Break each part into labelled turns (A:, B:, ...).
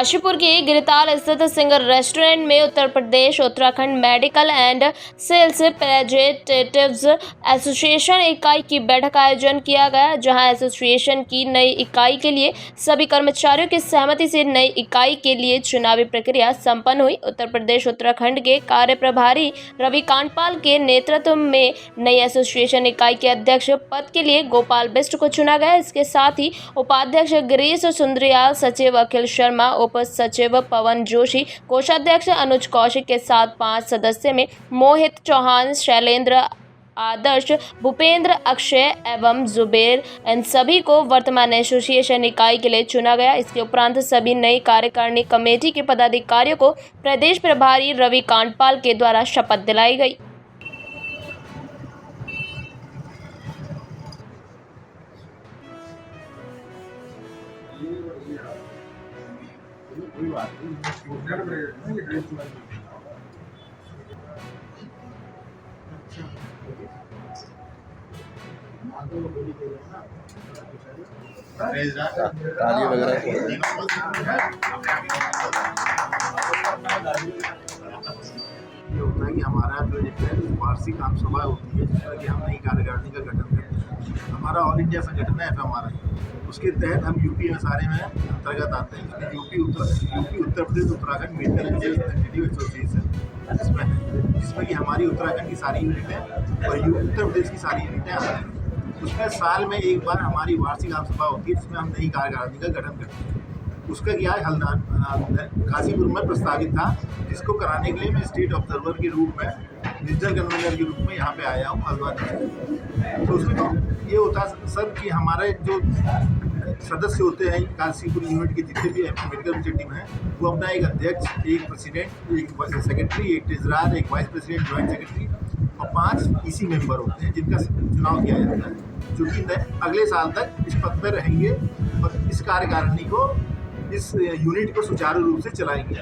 A: काशीपुर के गिरताल स्थित singer restaurant में Uttar Pradesh Uttarakhand medical and sales representatives association इकाई की बैठक का आयोजन किया गया, जहां एसोसिएशन की नई इकाई के लिए सभी कर्मचारियों की सहमति से नई इकाई के लिए चुनावी प्रक्रिया संपन्न हुई। उत्तर प्रदेश उत्तराखंड के कार्य प्रभारी रवि कांडपाल के नेतृत्व में नई एसोसिएशन इकाई के अध्यक्ष पद के लिए गोपाल बिष्ट को चुना गया। इसके साथ ही उपाध्यक्ष गिरीश सुंदरियाल, सचिव अखिल शर्मा, उप सचिव पवन जोशी, कोषाध्यक्ष अनुज कौशिक के साथ 5 सदस्य में मोहित चौहान, शैलेंद्र, आदर्श, भूपेंद्र, अक्षय एवं जुबेर, इन सभी को वर्तमान एसोसिएशन इकाई के लिए चुना गया। इसके उपरांत सभी नई कार्यकारिणी कमेटी के पदाधिकारियों को प्रदेश प्रभारी रवि कांडपाल के द्वारा शपथ दिलाई गई।
B: ताली वगैरह
C: ये होता है कि हमारा जो है वार्षिक आम सभा होती है, जिसमें कि हम नई कार्यकारिणी का गठन करते हैं। हमारा ऑल इंडिया संगठन है FMRI, उसके तहत हम यूपी में सारे में अंतर्गत आते हैं, जिसमें UP Uttar Pradesh Uttarakhand medical and sales representative association जिसमें कि हमारी उत्तराखंड की सारी यूनिटें और उत्तर प्रदेश की सारी यूनिटें आती हैं। उसमें साल में एक बार हमारी वार्षिक आम सभा होती है, जिसमें हम नई कार्यकारिणी का गठन करते हैं। उसका क्या है, हल्द्वानी काशीपुर में प्रस्तावित था, जिसको कराने के लिए मैं स्टेट ऑब्जर्वर के रूप में, डिजिटल कन्वीनर के रूप में यहाँ पे आया हूँ हल्द्वानी से। तो उसमें ये होता है सर कि हमारे जो सदस्य होते हैं काशीपुर यूनिट के जितने भी मेडिकल रिप्रेजेंटेटिव हैं, वो अपना एक अध्यक्ष, एक प्रेसिडेंट, एक सेक्रेटरी, एक ट्रेजरर, एक वाइस प्रेसिडेंट, ज्वाइंट सेक्रेटरी और 5 EC मेंबर होते हैं, जिनका चुनाव किया जाता है, जो कि अगले साल तक इस पद पर रहेंगे और इस कार्यकारिणी को, इस यूनिट को सुचारू रूप से चलाएंगे।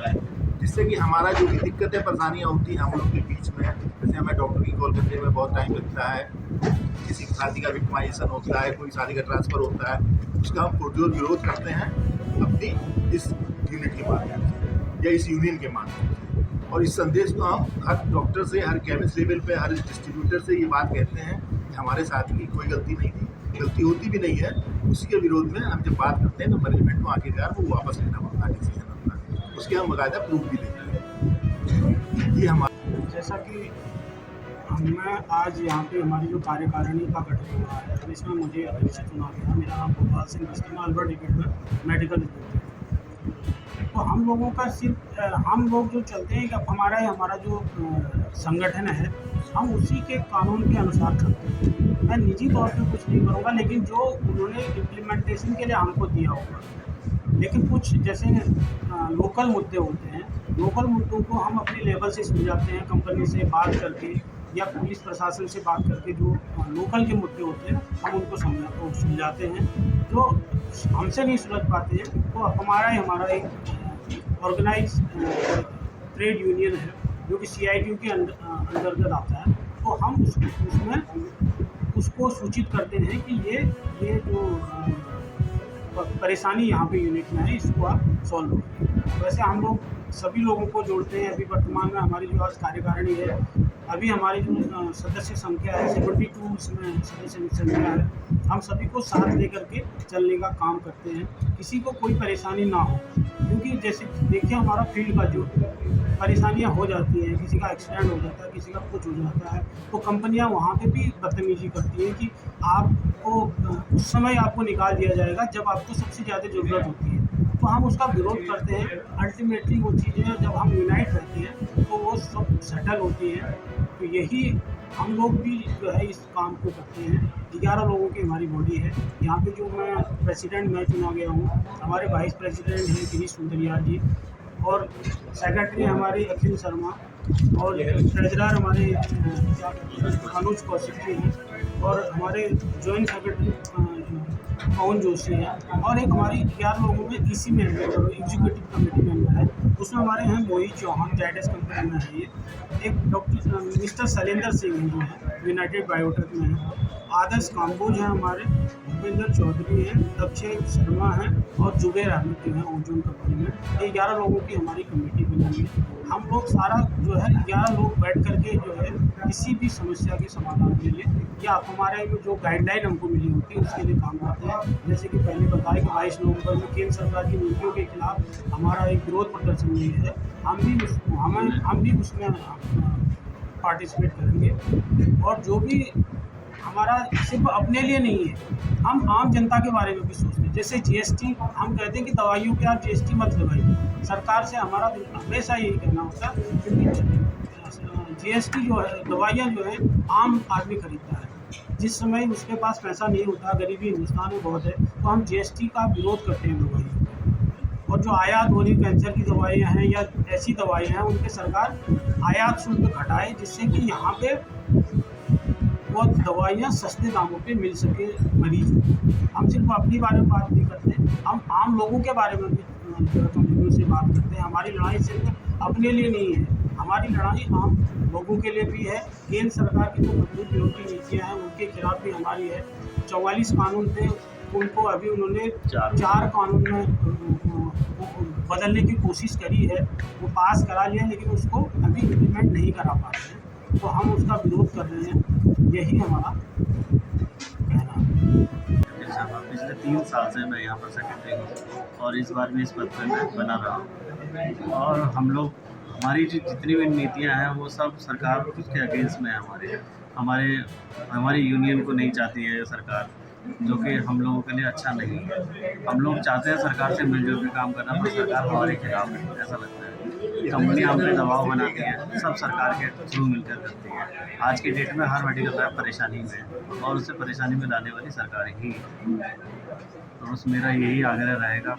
C: जिससे कि हमारा जो भी दिक्कतें परेशानियाँ होती हैं हम लोग के बीच में, जैसे हमें डॉक्टर की कॉल करने में बहुत टाइम लगता है, किसी की शादी का विक्टिमाइजेशन होता है, कोई शादी का ट्रांसफ़र होता है, उसका हम पुरजोर विरोध करते हैं अपनी इस यूनिट के माध्यम से या इस यूनियन के माध्यम से। और इस संदेश को हम हर डॉक्टर से, हर केमिस्ट लेवल पे, हर डिस्ट्रीब्यूटर से ये बात कहते हैं कि हमारे साथी की कोई गलती नहीं थी, गलती होती भी नहीं है। उसी के विरोध में हम जब बात करते हैं तो मैनेजमेंट को आखिरकार वो वापस लेना पड़ता है डिसीजन अपना, उसके हम बाकायदा प्रूफ भी देते हैं। ये हमारा,
D: जैसा कि मैं आज यहाँ पे हमारी जो कार्यकारिणी का गठन हुआ है, तो इसमें मुझे अध्यक्ष चुना गया। मेरा नाम गोपाल सिंह बिष्ट, अल्बर्ट डिबेट में मेडिकल रिपोर्ट। तो हम लोगों का सिर्फ हम लोग जो चलते हैं कि हमारा जो संगठन है, हम उसी के कानून के अनुसार चलते हैं। मैं निजी तौर पे कुछ नहीं करूँगा, लेकिन जो उन्होंने इम्प्लीमेंटेशन के लिए हमको दिया होगा। लेकिन कुछ जैसे लोकल मुद्दे होते हैं, लोकल मुद्दों को हम अपने लेवल से सुलझाते हैं, कंपनी से बात करके या पुलिस प्रशासन से बात करके। जो लोकल के मुद्दे होते हैं हम उनको सुलझाते हैं। जो हमसे नहीं सुलझ पाते हैं तो हमारा एक ऑर्गेनाइज ट्रेड यूनियन है, जो कि CITU के अंतर्गत आता है। तो हम उसको सूचित करते हैं कि ये जो परेशानी यहाँ पे यूनिट में है, इसको आप सॉल्व करिए। वैसे हम लोग सभी लोगों को जोड़ते हैं। अभी वर्तमान में हमारी जो आज कार्यकारिणी है, अभी हमारी जो सदस्य संख्या है 72, इसमें सदस्य संख्या है। हम सभी को साथ लेकर के चलने का काम करते हैं, किसी को कोई परेशानी ना हो। क्योंकि जैसे देखिए, हमारा फील्ड का जो परेशानियां हो जाती हैं, किसी का एक्सीडेंट हो जाता है, किसी का कुछ हो जाता है, तो कंपनियां वहाँ पे भी बदतमीजी करती हैं कि आपको उस समय आपको निकाल दिया जाएगा जब आपको सबसे ज़्यादा ज़रूरत होती है। तो हम उसका विरोध करते हैं। अल्टीमेटली वो चीज़ें जब हम यूनाइट रहते हैं तो वो सब सेटल होती हैं। तो यही हम लोग भी जो है इस काम को करते हैं। 11 लोगों की हमारी बॉडी है। यहाँ पे जो मैं प्रेसिडेंट मैं चुना गया हूँ, हमारे वाइस प्रेसिडेंट हैं गिरीश सुंदरियाल जी, और सेक्रेटरी हमारे अखिल शर्मा, और ट्रेजरर हमारे अनुज कौशिक जी हैं, और हमारे जॉइंट सेक्रेटरी पवन जोशी हैं, और एक हमारी 11 लोगों में EC member, executive committee member है। उसमें हमारे हैं मोहित चौहान, जाइडस कंपनी में है ये। एक डॉक्टर मिस्टर शैलेंद्र सिंह जो है यूनाइटेड बायोटेक में है। आदर्श काम्बोज हैं, हमारे भूपेंद्र चौधरी हैं, अक्षय शर्मा हैं और जुबैर अहमद जो हैं ओजोन कंपनी में। ये 11 लोगों की हमारी कमेटी बनी हुई है। हम लोग सारा जो है 11 लोग बैठ करके जो है किसी भी समस्या के समाधान के लिए या हमारे जो गाइडलाइन हमको मिली होती है उसके लिए काम करते हैं। जैसे कि पहले बताया कि 22 नवंबर में केंद्र सरकार की नीतियों के खिलाफ हमारा एक विरोध प्रदर्शन हुई है। हम भी उसमें पार्टिसिपेट करेंगे और जो भी हमारा सिर्फ अपने लिए नहीं है, हम आम जनता के बारे में भी सोचते हैं। जैसे जीएसटी, हम कहते हैं कि दवाइयों पे आप जीएसटी मत लगाइए। सरकार से हमारा हमेशा यही कहना होता है, क्योंकि जीएसटी जो है, दवाइयाँ जो है आम आदमी खरीदता है। जिस समय उसके पास पैसा नहीं होता, गरीबी हिंदुस्तान में बहुत है, तो हम जीएसटी का विरोध करते हैं दवाइयों। और जो आयात हो रही कैंसर की दवाइयाँ हैं या ऐसी दवाइयाँ हैं, उनके सरकार आयात शुल्क घटाए, जिससे कि यहाँ पे वो दवाइयाँ सस्ते दामों पे मिल सके मरीज को। हम सिर्फ अपनी बारे में बात नहीं करते, हम आम लोगों के बारे में भी कंपनियों से बात करते हैं। हमारी लड़ाई सिर्फ अपने लिए नहीं है, हमारी लड़ाई आम लोगों के लिए भी है। केंद्र सरकार की जो मजबूत विरोधी नीतियाँ हैं उनके खिलाफ भी हमारी है। 44 कानून थे, उनको अभी उन्होंने 4 कानून में बदलने की कोशिश करी है, वो पास करा लिया, लेकिन उसको अभी इम्प्लीमेंट नहीं करा पा रहे हैं, तो हम उसका विरोध कर रहे हैं। यही हमारा कहना है।
B: पिछले 3 साल से मैं यहाँ पर सेक्रेटरी हूँ और इस बार भी इस पद पर मैं बना रहा हूँ। और हम लोग, हमारी जितनी भी नीतियाँ हैं वो सब सरकार के अगेंस्ट में है। हमारी यूनियन को नहीं चाहती है सरकार, जो कि हम लोगों के लिए अच्छा नहीं है। हम लोग चाहते हैं सरकार से मिलजुल के काम करना, पर सरकार हमारे खिलाफ है। ऐसा लगता है कंपनी हम पे दबाव बनाती है, सब सरकार के थ्रू मिलकर करती है। आज की डेट में हर मेडिकल लैब परेशानी में है और उससे परेशानी में लाने वाली सरकार ही है। तो बस मेरा यही आग्रह रहेगा।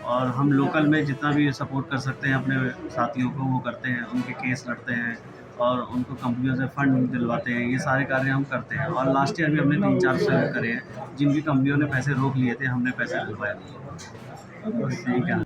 B: और हम लोकल में जितना भी सपोर्ट कर सकते हैं अपने साथियों को वो करते हैं, उनके केस लड़ते हैं और उनको कंपनियों से फंड दिलवाते हैं। ये सारे कार्य हम करते हैं और लास्ट ईयर भी हमने 3-4 सहयोग करे हैं। जिनकी कंपनियों ने पैसे रोक लिए थे, हमने पैसे दिलवाए।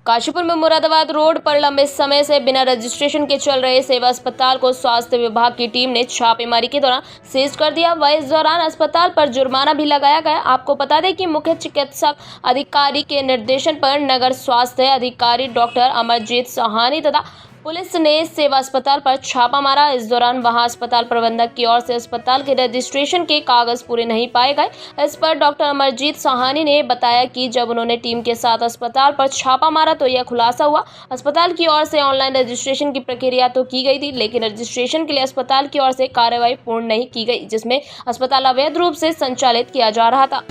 A: काशीपुर में मुरादाबाद रोड पर लंबे समय से बिना रजिस्ट्रेशन के चल रहे सेवा अस्पताल को स्वास्थ्य विभाग की टीम ने छापेमारी के दौरान सीज कर दिया। वह इस दौरान अस्पताल पर जुर्माना भी लगाया गया। आपको बता दें कि मुख्य चिकित्सक अधिकारी के निर्देशन पर नगर स्वास्थ्य अधिकारी डॉक्टर अमरजीत साहनी तथा पुलिस ने सेवा अस्पताल पर छापा मारा। इस दौरान वहां अस्पताल प्रबंधक की ओर से अस्पताल के रजिस्ट्रेशन के कागज पूरे नहीं पाए गए। इस पर डॉक्टर अमरजीत साहनी ने बताया कि जब उन्होंने टीम के साथ अस्पताल पर छापा मारा तो यह खुलासा हुआ। अस्पताल की ओर से ऑनलाइन रजिस्ट्रेशन की प्रक्रिया तो की गई थी, लेकिन रजिस्ट्रेशन के लिए अस्पताल की ओर से कार्रवाई पूर्ण नहीं की गई, जिसमें अस्पताल अवैध रूप से संचालित किया जा रहा था।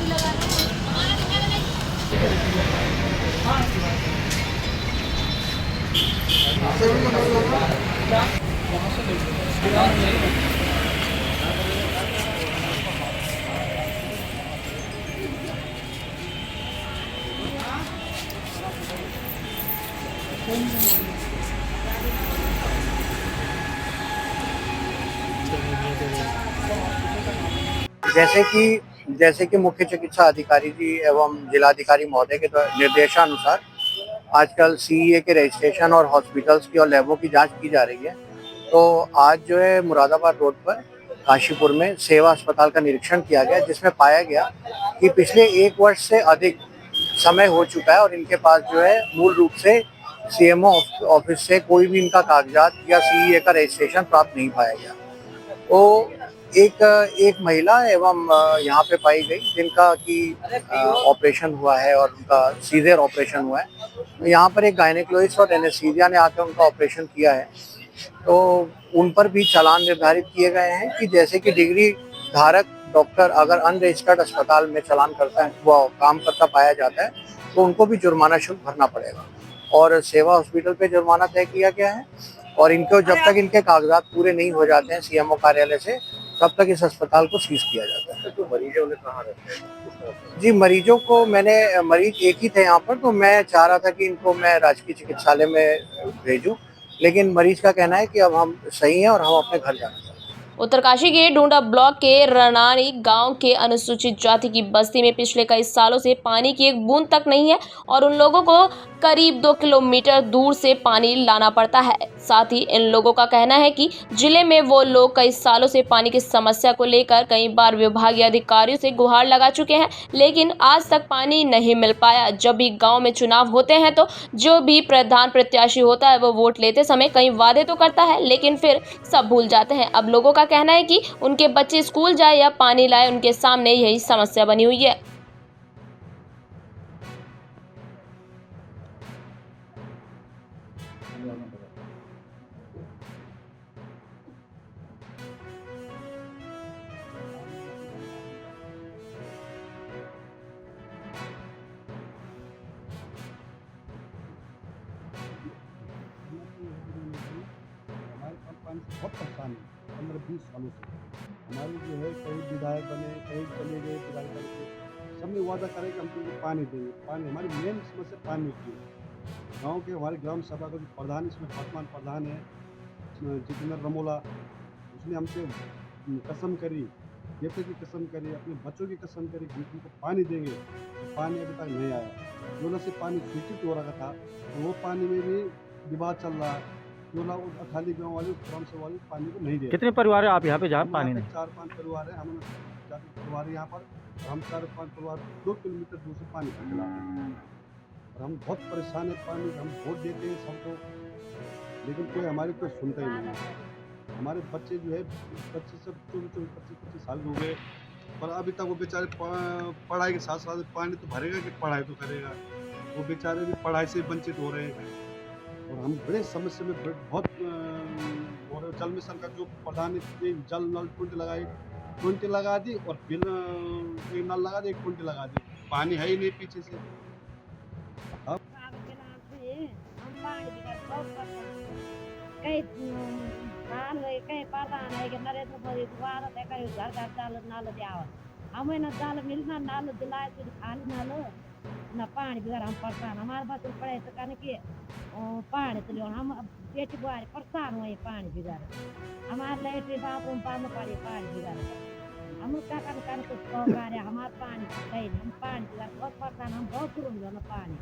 E: जैसे कि मुख्य चिकित्सा अधिकारी जी एवं जिलाधिकारी महोदय के निर्देशानुसार आजकल सीईए के रजिस्ट्रेशन और हॉस्पिटल्स की और लैबों की जांच की जा रही है। तो आज जो है मुरादाबाद रोड पर काशीपुर में सेवा अस्पताल का निरीक्षण किया गया, जिसमें पाया गया कि पिछले 1 वर्ष से अधिक समय हो चुका है और इनके पास जो है मूल रूप से सीएमओ ऑफिस से कोई भी इनका कागजात या सीईए का रजिस्ट्रेशन प्राप्त नहीं पाया गया। तो एक महिला एवं यहाँ पे पाई गई जिनका कि ऑपरेशन हुआ है और उनका सीजर ऑपरेशन हुआ है। यहाँ पर एक गायनेकोलॉजिस्ट और एनेस्थीसिया ने आकर उनका ऑपरेशन किया है। तो उन पर भी चालान निर्धारित किए गए हैं कि जैसे कि डिग्री धारक डॉक्टर अगर अनरजिस्टर्ड अस्पताल में चालान करता है, वो काम करता पाया जाता है, तो उनको भी जुर्माना शुल्क भरना पड़ेगा। और सेवा हॉस्पिटल पे जुर्माना तय किया गया है और इनको जब तक इनके कागजात पूरे नहीं हो जाते हैं सीएमओ कार्यालय से, तब तक इस अस्पताल को सीज किया जाता है।
C: तो मरीजों ने कहाँ रहते हैं?
E: जी, मरीजों को मरीज एक ही थे यहाँ पर, तो मैं चाह रहा था कि इनको मैं राजकीय चिकित्सालय में भेजूं, लेकिन मरीज का कहना है कि अब हम सही हैं और हम अपने घर जाना चाहते हैं।
A: उत्तरकाशी के डूंडा ब्लॉक के रनानी गांव के अनुसूचित जाति की बस्ती में पिछले कई सालों से पानी की एक बूंद तक नहीं है और उन लोगों को करीब 2 किलोमीटर दूर से पानी लाना पड़ता है। साथ ही इन लोगों का कहना है कि जिले में वो लोग कई सालों से पानी की समस्या को लेकर कई बार विभागीय अधिकारियों से गुहार लगा चुके हैं, लेकिन आज तक पानी नहीं मिल पाया। जब भी गांव में चुनाव होते हैं तो जो भी प्रधान प्रत्याशी होता है वो वोट लेते समय कई वादे तो करता है, लेकिन फिर सब भूल जाते हैं। अब लोगों का कहना है कि उनके बच्चे स्कूल जाए या पानी लाए, उनके सामने यही समस्या बनी हुई है।
F: हमारे पानी से बहुत परेशान है 15-20 सालों से। हमारे जो है कई विधायक बने, कई चले गए विधायक बन के, सबने वादा करे कि हम तुमको पानी देंगे। पानी हमारी मेन समस्या पानी की है। गांव के हमारे ग्राम सभा का जो प्रधान, इसमें वर्तमान प्रधान है जितेंद्र रमोला, उसने हमसे कसम करी, देवता की कसम करी, अपने बच्चों की कसम करी कि हम तुमको पानी देंगे, तो पानी अभी तक नहीं आया। योला से पानी स्वीकृत हो रहा था, तो वो पानी में भी विवाद चल रहा है। योला उस अठाली गाँव वाले, उस ग्राम सभा वाले पानी को नहीं दे रहे।
G: कितने परिवार है आप यहाँ पे जहाँ
F: हम
G: पानी
F: यहाँ
G: नहीं?
F: पे 4-5 परिवार है, हम 4 परिवार है यहाँ पर, और हम 4-5 परिवार 2 किलोमीटर दूर से पानी का खिला हैं। और हम बहुत परेशान है पानी, हम वोट देते हैं सबको, लेकिन कोई हमारी कोई सुनता ही नहीं है। हमारे बच्चे जो है, बच्चे सब 24-25 साल के हो गए, पर अभी तक वो बेचारे पढ़ाई के साथ साथ पानी तो भरेगा कि पढ़ाई तो करेगा। वो बेचारे भी पढ़ाई से वंचित हो रहे हैं, और हम बड़े समस्या में बहुत हो रहे। जल मिशन का जो प्रधान ने जल नल 20 लगा दी, और फिर एक नल लगा दी, 1 लगा दी, पानी है ही नहीं पीछे से। अब
H: कहीं प्रधान है कि नरेंद्र मोदी द्वारा कहीं घर घर डाल नाल दिया, हमें न दाल मिलना नाल दिलाए तो खाली नाल न पानी बिगर हम परेशान। हमारे बच्चे पढ़े तो कहने की पानी तो लियो, हम बेटी बुआरी परेशान हुए पानी बिगर। हमारे लेटरी बाथरूम पानी पड़े पानी बिगर, हम क्या कर कुछ कह रहे हमारे पानी कहीं हम पानी बिगर बहुत परेशान, हम बहुत दूर पानी।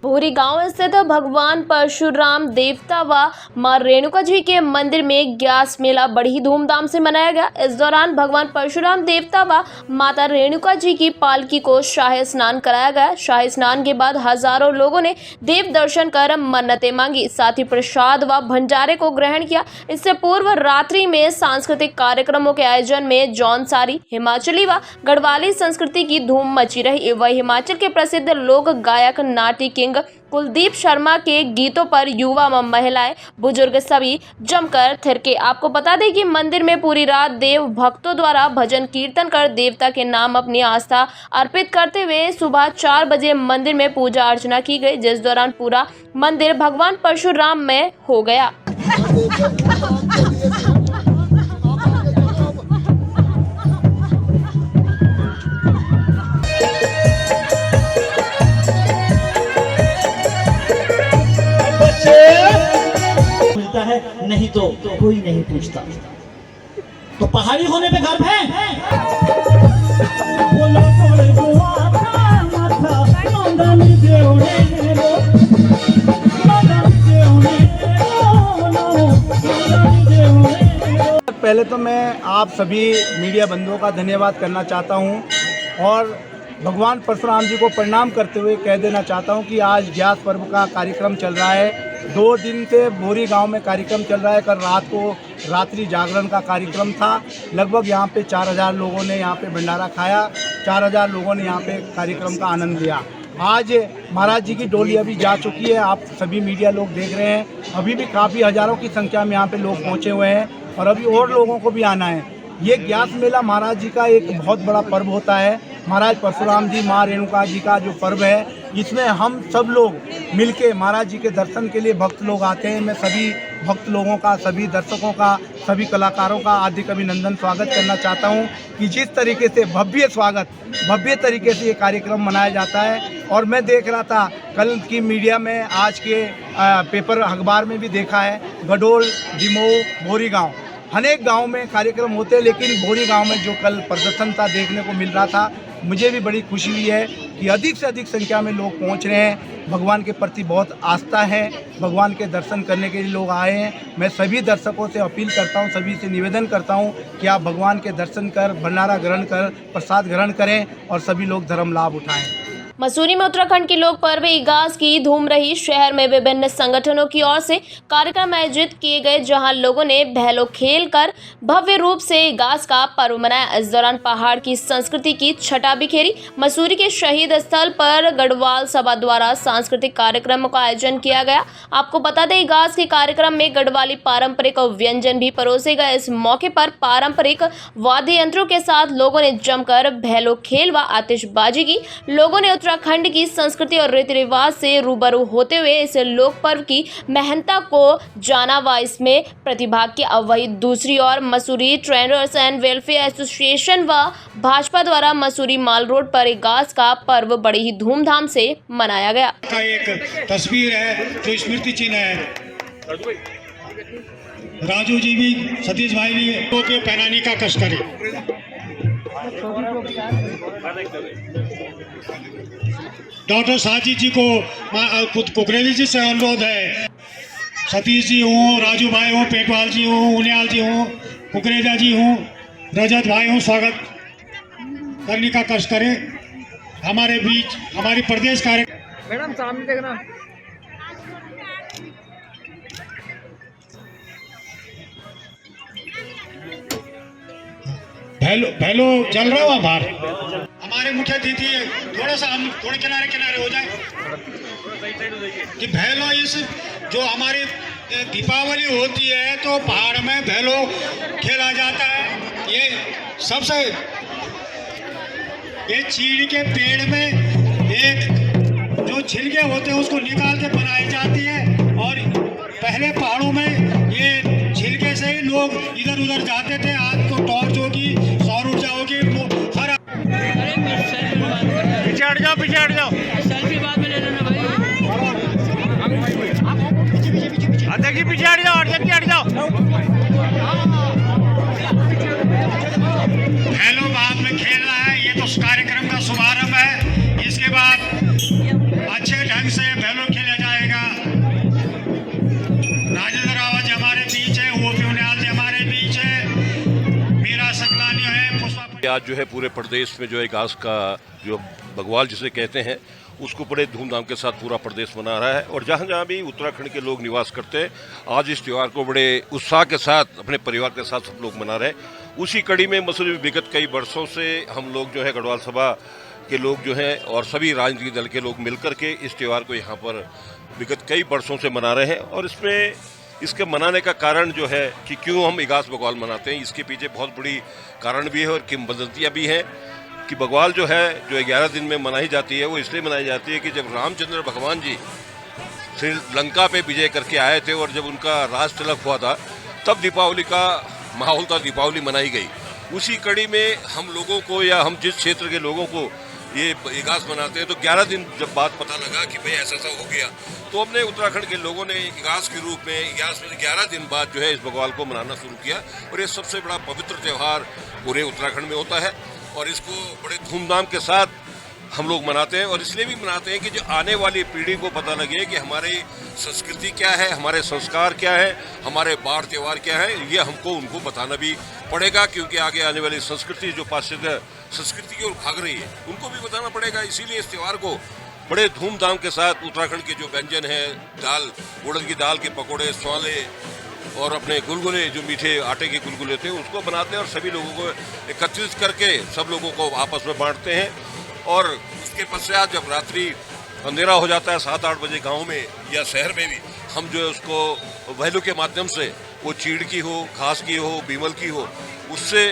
A: भूरी गांव स्थित भगवान परशुराम देवता व मां रेणुका जी के मंदिर में ग्यास मेला बड़ी धूमधाम से मनाया गया। इस दौरान भगवान परशुराम देवता व माता रेणुका जी की पालकी को शाही स्नान कराया गया। शाही स्नान के बाद हजारों लोगों ने देव दर्शन कर मन्नतें मांगी, साथ ही प्रसाद व भंडारे को ग्रहण किया। इससे पूर्व रात्रि में सांस्कृतिक कार्यक्रमों के आयोजन में जौनसारी, हिमाचली व गढ़वाली संस्कृति की धूम मची रही। वह हिमाचल के प्रसिद्ध लोक गायक नाटी किंग कुलदीप शर्मा के गीतों पर युवा व महिलाएं, बुजुर्ग सभी जमकर थिरके। आपको बता दें कि मंदिर में पूरी रात देव भक्तों द्वारा भजन कीर्तन कर देवता के नाम अपनी आस्था अर्पित करते हुए सुबह 4 बजे मंदिर में पूजा अर्चना की गई, जिस दौरान पूरा मंदिर भगवान परशुराम में हो गया।
I: मिलता है, नहीं तो कोई नहीं पूछता। तो पहाड़ी होने पे गर्व है।
J: पहले तो मैं आप सभी मीडिया बंधुओं का धन्यवाद करना चाहता हूं, और भगवान परशुराम जी को प्रणाम करते हुए कह देना चाहता हूं कि आज ग्यास पर्व का कार्यक्रम चल रहा है। 2 दिन से भूरी गांव में कार्यक्रम चल रहा है। कल रात को रात्रि जागरण का कार्यक्रम था। लगभग यहां पे 4000 लोगों ने यहां पे भंडारा खाया, 4000 लोगों ने यहां पे कार्यक्रम का आनंद लिया। आज महाराज जी की डोली अभी जा चुकी है, आप सभी मीडिया लोग देख रहे हैं। अभी भी काफ़ी हज़ारों की संख्या में यहाँ पे लोग पहुँचे हुए हैं, और अभी और लोगों को भी आना है। ये ग्यास मेला महाराज जी का एक बहुत बड़ा पर्व होता है। महाराज परशुराम जी, माँ रेणुका जी का जो पर्व है, इसमें हम सब लोग मिलके महाराज जी के दर्शन के लिए भक्त लोग आते हैं। मैं सभी भक्त लोगों का, सभी दर्शकों का, सभी कलाकारों का हार्दिक अभिनंदन स्वागत करना चाहता हूं कि जिस तरीके से भव्य तरीके से ये कार्यक्रम मनाया जाता है। और मैं देख रहा था कल की मीडिया में, आज के पेपर अखबार में भी देखा है, गडोल, डिमोह, भोरी गाँव, अनेक गाँव में कार्यक्रम होते हैं, लेकिन भोरी गाँव में जो कल प्रदर्शन था देखने को मिल रहा था, मुझे भी बड़ी खुशी हुई है कि अधिक से अधिक संख्या में लोग पहुंच रहे हैं। भगवान के प्रति बहुत आस्था है, भगवान के दर्शन करने के लिए लोग आए हैं। मैं सभी दर्शकों से अपील करता हूं, सभी से निवेदन करता हूं कि आप भगवान के दर्शन कर, भंडारा ग्रहण कर, प्रसाद ग्रहण करें और सभी लोग धर्म लाभ उठाएं।
A: मसूरी में उत्तराखंड की लोक पर्व इगास की धूम रही। शहर में विभिन्न संगठनों की ओर से कार्यक्रम आयोजित किए गए, जहां लोगों ने भैलो खेल कर भव्य रूप से इगास का पर्व मनाया। इस दौरान पहाड़ की संस्कृति की छटा बिखेरी। मसूरी के शहीद स्थल पर गढ़वाल सभा द्वारा सांस्कृतिक कार्यक्रम का आयोजन किया गया। आपको बता दें, इगास के कार्यक्रम में गढ़वाली पारंपरिक व्यंजन भी परोसे गए। इस मौके पर पारंपरिक वाद्य यंत्रों के साथ लोगों ने जमकर भैलो खेल व आतिशबाजी की। लोगों ने उत्तराखंड की संस्कृति और रीति रिवाज से रूबरू होते हुए इस लोक पर्व की महत्ता को जाना व इसमें प्रतिभाग किया। वहीं दूसरी ओर Mussoorie traders and welfare association व भाजपा द्वारा मसूरी माल रोड पर इगास का पर्व बड़ी ही धूमधाम से मनाया गया।
G: का एक तस्वीर है जो स्मृति चिन्ह है। राजू जी भी, सतीश भाई भी टोपी पहनाने का कष्ट करें। डॉक्टर साजिद जी को कुकरेली जी से अनुरोध है। सतीश जी हूँ, राजू भाई हूँ, पेटवाल जी हूँ, उनियाल जी हूँ, कुकरेजा जी हूँ, रजत भाई हूँ, स्वागत करने का कष्ट करें। हमारे बीच हमारी प्रदेश कार्य
K: मैडम सामने देखना।
G: भैलो चल रहा हुआ बाहर। हमारे मुख्य अतिथि थोड़ा सा हम थोड़े किनारे किनारे हो जाए कि भैलो इस जो हमारी दीपावली होती है तो पहाड़ में भैलो खेला जाता है। ये सबसे ये चीड़ के पेड़ में एक जो छिलके होते हैं उसको निकाल के बनाई जाती है और पहले पहाड़ों में ये छिलके से ही लोग इधर उधर जाते थे। आज तो टॉर्च होगी, सौर ऊर्जा होगी, हर पीछे हट जाओ
K: सेल्फी बाद में ले लेना भाई।
G: देखिए पीछे हट जाओ हेलो बाद में खेल रहा है। ये तो कार्यक्रम का शुभारंभ है। इसके बाद अच्छे ढंग से भैलो खेला जाएगा। राजेंद्र रावत जी हमारे बीच है, ओपी उनियाल जी हमारे बीच है, मीरा सकलानी है, पुष्पा।
L: आज जो है पूरे प्रदेश में जो है इगास का जो बगवाल जिसे कहते हैं उसको बड़े धूमधाम के साथ पूरा प्रदेश मना रहा है। और जहाँ जहाँ भी उत्तराखंड के लोग निवास करते हैं आज इस त्यौहार को बड़े उत्साह के साथ अपने परिवार के साथ सब लोग मना रहे हैं। उसी कड़ी में मसूरी में विगत कई वर्षों से हम लोग जो है गढ़वाल सभा के लोग जो हैं और सभी राजनीतिक दल के लोग मिलकर के इस त्यौहार को यहाँ पर विगत कई वर्षों से मना रहे हैं। और इसमें इसके मनाने का कारण जो है कि क्यों हम इगास बगवाल मनाते हैं, इसके पीछे बहुत बड़ी कारण भी है और किंवदंतियाँ भी हैं कि बगवाल जो है जो 11 दिन में मनाई जाती है वो इसलिए मनाई जाती है कि जब रामचंद्र भगवान जी श्रीलंका पे विजय करके आए थे और जब उनका राज तिलक हुआ था तब दीपावली का माहौल था, दीपावली मनाई गई। उसी कड़ी में हम लोगों को या हम जिस क्षेत्र के लोगों को ये इगास मनाते हैं तो 11 दिन जब बात पता लगा कि भाई ऐसा हो गया तो अपने उत्तराखंड के लोगों ने इगास के रूप में इगास में 11 दिन बाद जो है इस बगवाल को मनाना शुरू किया। और ये सबसे बड़ा पवित्र त्यौहार पूरे उत्तराखंड में होता है और इसको बड़े धूमधाम के साथ हम लोग मनाते हैं। और इसलिए भी मनाते हैं कि जो आने वाली पीढ़ी को पता लगे कि हमारी संस्कृति क्या है, हमारे संस्कार क्या है, हमारे बाढ़ त्यौहार क्या है, ये हमको उनको बताना भी पड़ेगा क्योंकि आगे आने वाली संस्कृति जो पाश्चात्य संस्कृति की ओर भाग रही है उनको भी बताना पड़ेगा। इसीलिए इस त्यौहार को बड़े धूमधाम के साथ उत्तराखंड के जो व्यंजन है, दाल, उड़द की दाल के पकौड़े, स्वाले और अपने गुलगुले जो मीठे आटे के गुलगुले थे उसको बनाते हैं और सभी लोगों को एकत्रित करके सब लोगों को आपस में बांटते हैं। और उसके पश्चात जब रात्रि अंधेरा हो जाता है 7-8 बजे गांव में या शहर में भी हम जो है उसको वैल्यू के माध्यम से वो चीड़ की हो, घास की हो, बीमल की हो, उससे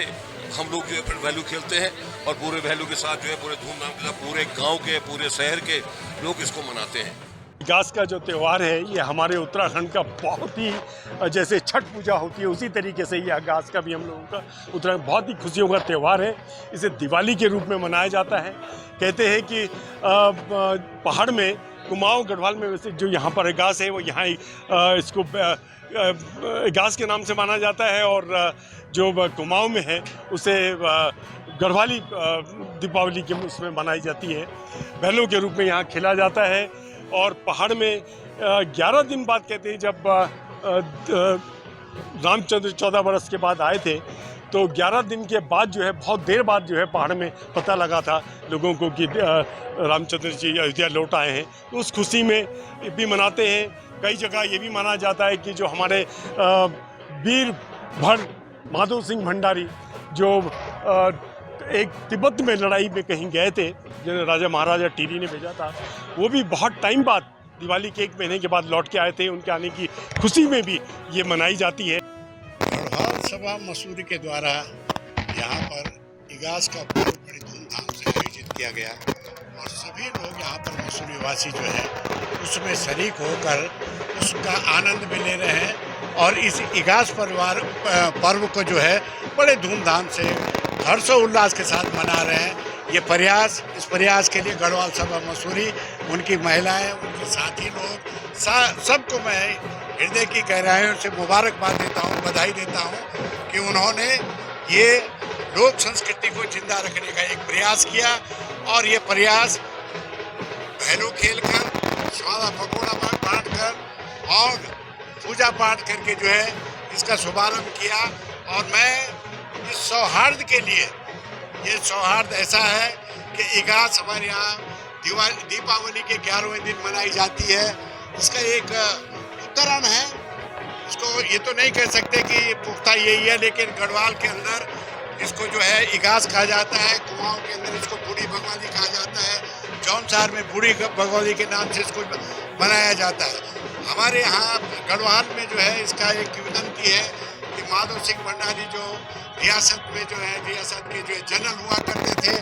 L: हम लोग जो है फिर वैल्यू खेलते हैं और पूरे वैल्यू के साथ जो है पूरे धूमधाम के साथ पूरे गांव के पूरे शहर के लोग इसको मनाते हैं।
G: इगास का जो त्यौहार है ये हमारे उत्तराखंड का बहुत ही जैसे छठ पूजा होती है उसी तरीके से ये इगास का भी हम लोगों का उत्तराखंड बहुत ही खुशियों का त्यौहार है। इसे दिवाली के रूप में मनाया जाता है। कहते हैं कि पहाड़ में कुमाऊं गढ़वाल में वैसे जो यहाँ पर इगास है वो यहाँ इसको इगास के नाम से माना जाता है और जो कुमाऊं में है उसे गढ़वाली दीपावली के उसमें मनाई जाती है। बैलों के रूप में यहाँ खेला जाता है। और पहाड़ में 11 दिन बाद कहते हैं जब रामचंद्र 14 बरस के बाद आए थे, तो 11 दिन के बाद जो है, बहुत देर बाद जो है पहाड़ में पता लगा था लोगों को कि रामचंद्र जी अयोध्या लौट आए हैं। तो उस खुशी में भी मनाते हैं। कई जगह ये भी माना जाता है कि जो हमारे वीर भर माधो सिंह भंडारी जो एक तिब्बत में लड़ाई में कहीं गए थे, जो राजा महाराजा टिहरी ने भेजा था, वो भी बहुत टाइम बाद, दिवाली के 1 महीने के बाद लौट के आए थे। उनके आने की खुशी में भी ये मनाई जाती है।
M: गढ़वाल सभा मसूरी के द्वारा यहाँ पर इगास का पर्व बड़ी धूमधाम से आयोजित किया गया और सभी लोग यहाँ पर मसूरी वासी जो है उसमें शरीक होकर उसका आनंद भी ले रहे हैं और इस इगास पर्व को जो है बड़े धूमधाम से हर्षोल्लास के साथ मना रहे हैं। इस प्रयास के लिए गढ़वाल सभा मसूरी, उनकी महिलाएं, उनके साथी लोग, सबको मैं हृदय की गहराइयों से मुबारकबाद देता हूं, बधाई देता हूं कि उन्होंने ये लोक संस्कृति को जिंदा रखने का एक प्रयास किया और ये प्रयास भैलो खेलकर, स्वादा पकौड़ा बांटकर और पूजा पाठ करके जो है इसका शुभारंभ किया। और मैं इस सौहार्द के लिए, ये सौहार्द ऐसा है कि इगास हमारे यहाँ दीपावली के 11वें दिन मनाई जाती है। इसका एक उदाहरण है, इसको ये तो नहीं कह सकते कि पुख्ता यही है, लेकिन गढ़वाल के अंदर इसको जो है इगास कहा जाता है, कुआओं के अंदर इसको बूढ़ी भगवानी कहा जाता है, जौनसार में बूढ़ी भगवानी के नाम से इसको मनाया जाता है। हमारे यहाँ गढ़वाल में जो है इसका एक किंवदंती है कि माधो सिंह भंडारी जो रियासत में जो है, रियासत के जो जनरल हुआ करते थे,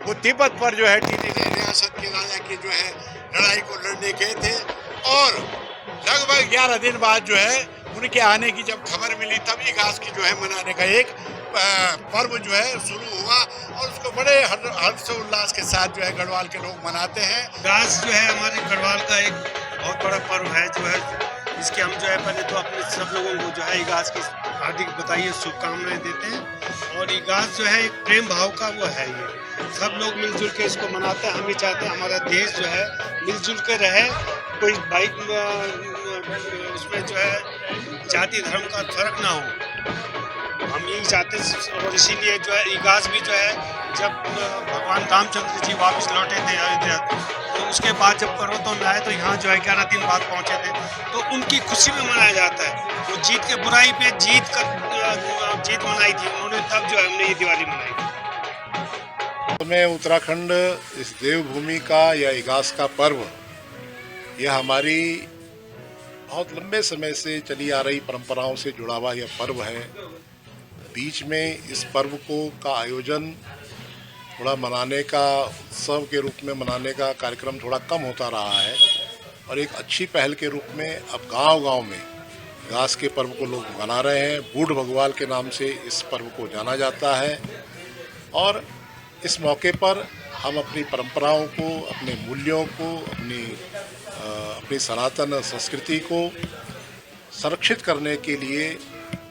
M: वो तिब्बत पर जो है टिहरी रियासत के राजा की जो है लड़ाई को लड़ने गए थे और लगभग 11 दिन बाद जो है उनके आने की जब खबर मिली, तब इगास की जो है मनाने का एक पर्व जो है शुरू हुआ और उसको बड़े हर्षोल्लास के साथ जो है गढ़वाल के लोग मनाते हैं।
D: इगास जो है हमारे गढ़वाल का एक बहुत बड़ा पर्व है जो है, इसके हम जो है पहले तो अपने सब लोगों को जो है इगास की हार्दिक बताइए शुभकामनाएं देते हैं। और इगास जो है एक प्रेम भाव का वो है, ये सब लोग मिलजुल के इसको मनाते हैं। हम भी चाहते हैं हमारा देश जो है मिलजुल के रहे, कोई भाई उसमें जो है जाति धर्म का फर्क ना हो, हम यही चाहते हैं। और इसीलिए जो है इगास भी जो है जब भगवान रामचंद्र जी वापस लौटे थे अयोध्या, तो उसके बाद जब पर्वतों में आए तो यहाँ जो है 11 दिन बाद पहुँचे थे, तो उनकी खुशी में मनाया जाता है। वो जीत के बुराई पे जीत मनाई थी उन्होंने, तब जो है हमने ये दिवाली मनाई।
M: मैं उत्तराखंड इस देवभूमि का या इगास का पर्व, यह हमारी बहुत लंबे समय से चली आ रही परंपराओं से जुड़ा हुआ यह पर्व है। बीच में इस पर्व का आयोजन थोड़ा मनाने का, उत्सव के रूप में मनाने का कार्यक्रम थोड़ा कम होता रहा है और एक अच्छी पहल के रूप में अब गांव-गांव में इगास के पर्व को लोग मना रहे हैं। बूढ़ भगवाल के नाम से इस पर्व को जाना जाता है और इस मौके पर हम अपनी परंपराओं को, अपने मूल्यों को, अपनी सनातन संस्कृति को संरक्षित करने के लिए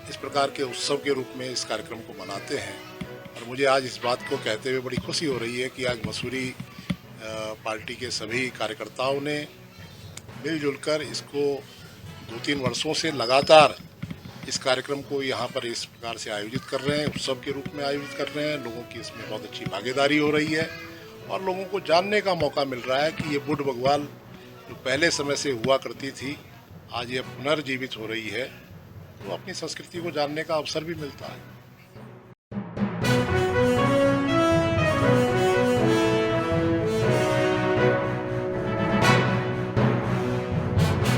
M: इस प्रकार के उत्सव के रूप में इस कार्यक्रम को मनाते हैं। और मुझे आज इस बात को कहते हुए बड़ी खुशी हो रही है कि आज मसूरी पार्टी के सभी कार्यकर्ताओं ने मिलजुल कर इसको 2-3 वर्षों से लगातार इस कार्यक्रम को यहाँ पर इस प्रकार से आयोजित कर रहे हैं, उत्सव के रूप में आयोजित कर रहे हैं। लोगों की इसमें बहुत अच्छी भागीदारी हो रही है और लोगों को जानने का मौका मिल रहा है कि ये बूढ़ भगवाल जो पहले समय से हुआ करती थी, आज ये पुनर्जीवित हो रही है, तो अपनी संस्कृति को जानने का अवसर भी मिलता है।